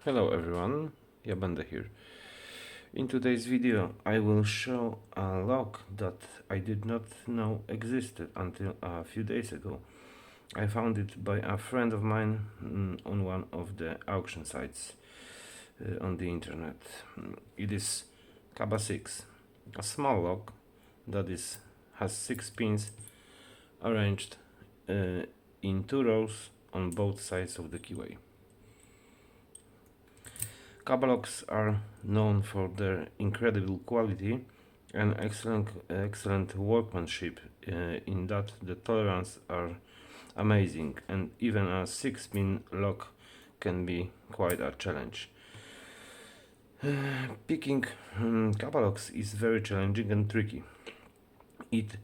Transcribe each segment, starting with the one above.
Hello everyone, Jabanda here. In today's video I will show a lock that I did not know existed until a few days ago. I found it by a friend of mine on one of the auction sites on the internet. It is Kaba 6, a small lock that has 6 pins arranged in 2 rows on both sides of the keyway. Kaba locks are known for their incredible quality and excellent workmanship, in that the tolerance are amazing, and even a 6-pin lock can be quite a challenge. Picking Kaba locks is very challenging and tricky. It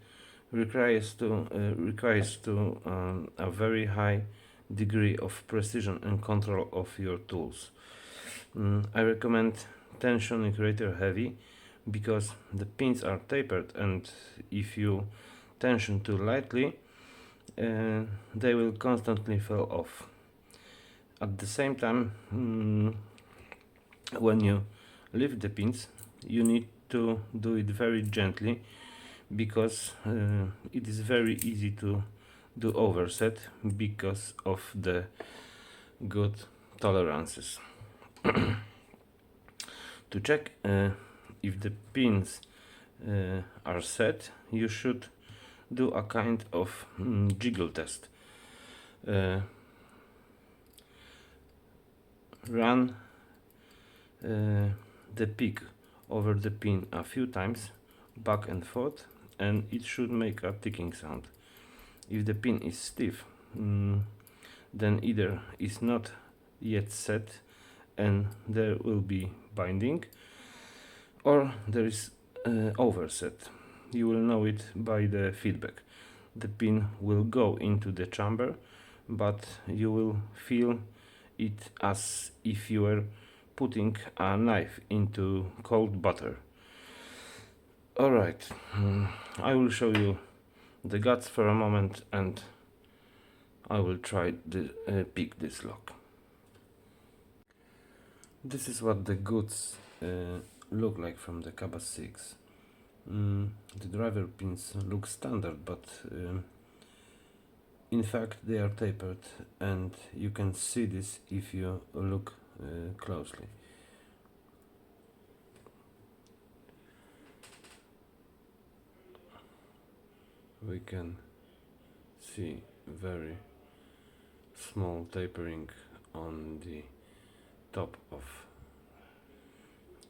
requires a very high degree of precision and control of your tools. I recommend tension regulator heavy because the pins are tapered, and if you tension too lightly, they will constantly fall off. At the same time, when you lift the pins, you need to do it very gently because it is very easy to do overset because of the good tolerances. To check if the pins are set, you should do a kind of jiggle test. Run the pick over the pin a few times, back and forth, and it should make a ticking sound. If the pin is stiff, then either is not yet set and there will be binding, or there is overset. You will know it by the feedback. The pin will go into the chamber, but you will feel it as if you were putting a knife into cold butter. Alright, I will show you the guts for a moment and I will try to pick this lock. This is what the goods look like from the Kaba 6. The driver pins look standard, but in fact they are tapered, and you can see this if you look closely. We can see very small tapering on the top of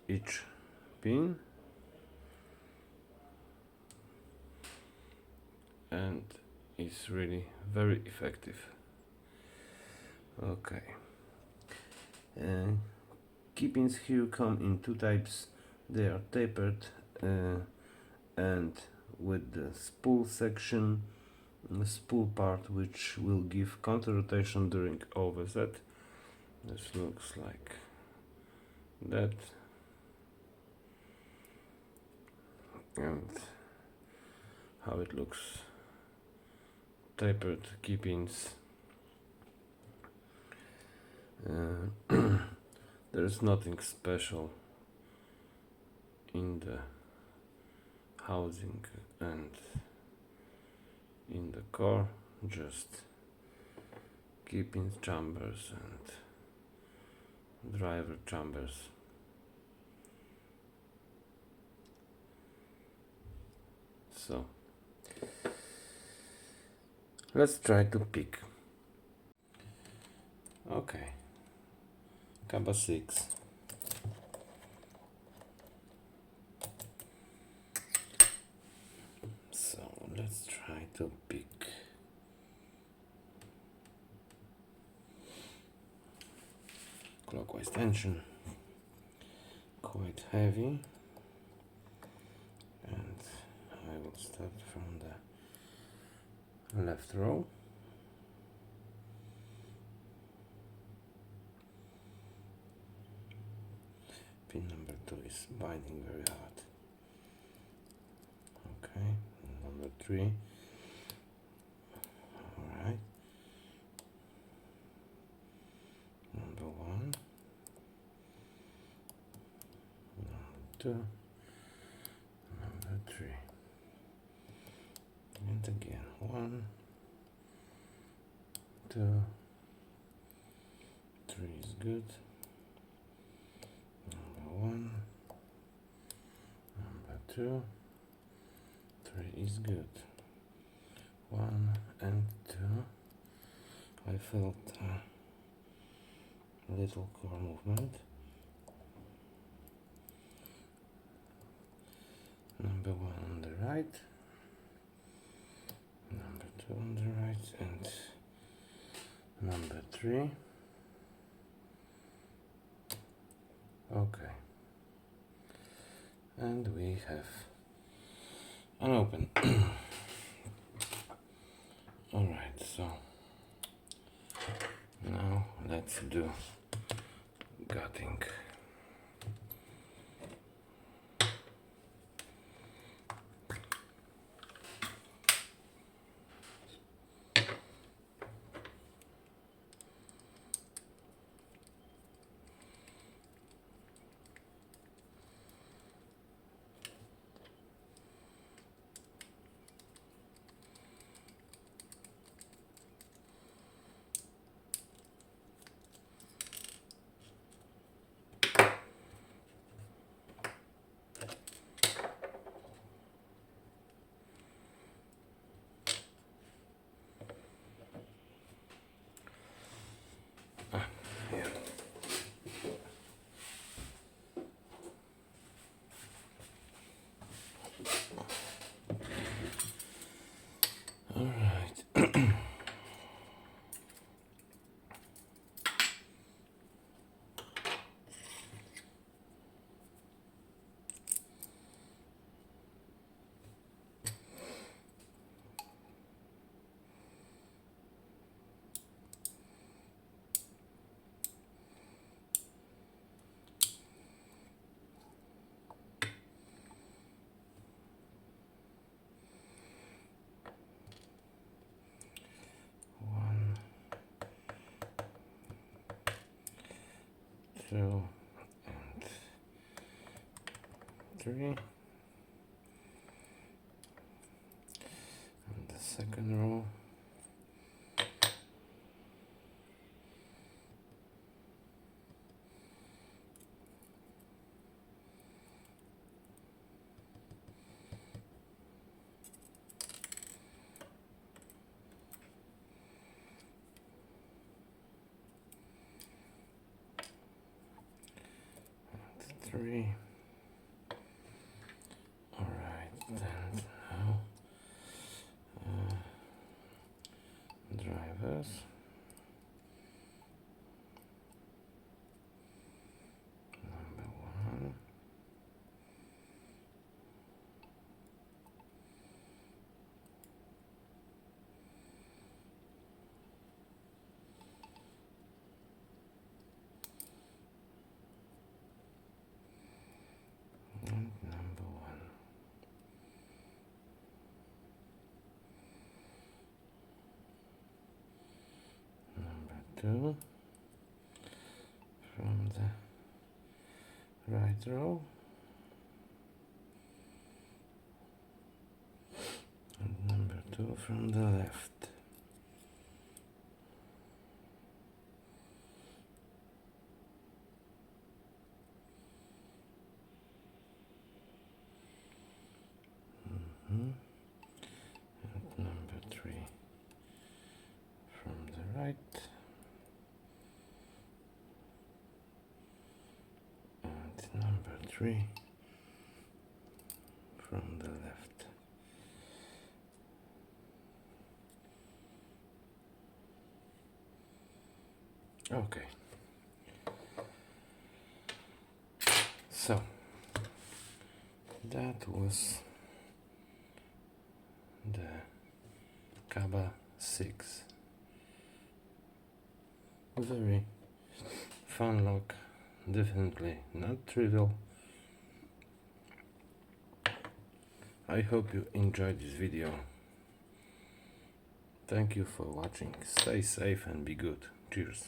each pin, and it's really very effective. Okay, key pins here come in 2 types. They are tapered and with the spool section, the spool part, which will give counter rotation during overset. This looks like that, and how it looks tapered key pins. There is nothing special in the housing and in the core, just key pin chambers and driver chambers. So let's try to pick. Okay, Kaba 6. So let's try to pick. Clockwise tension, quite heavy, and I will start from the left row. Pin number 2 is binding very hard. Okay, number 3. Alright. Number 1. 2, number 3, and again 1, 2, 3 is good, number 1, number 2, 3 is good, 1 and 2. I felt a little core movement. Number 1 on the right, number 2 on the right, and number 3. Okay, and we have an open. Alright, so now let's do gutting. Here. All right. One, 2, and 3. And the second row. And 3. All right, then now drivers. Number 1. And number 1. Number 2 from the right row. And number 2 from the left. And number 3 from the right. And number 3 from the left. Okay. So that was the Kaba 6. Very fun lock, definitely not trivial. I hope you enjoyed this video. Thank you for watching. Stay safe and be good. Cheers.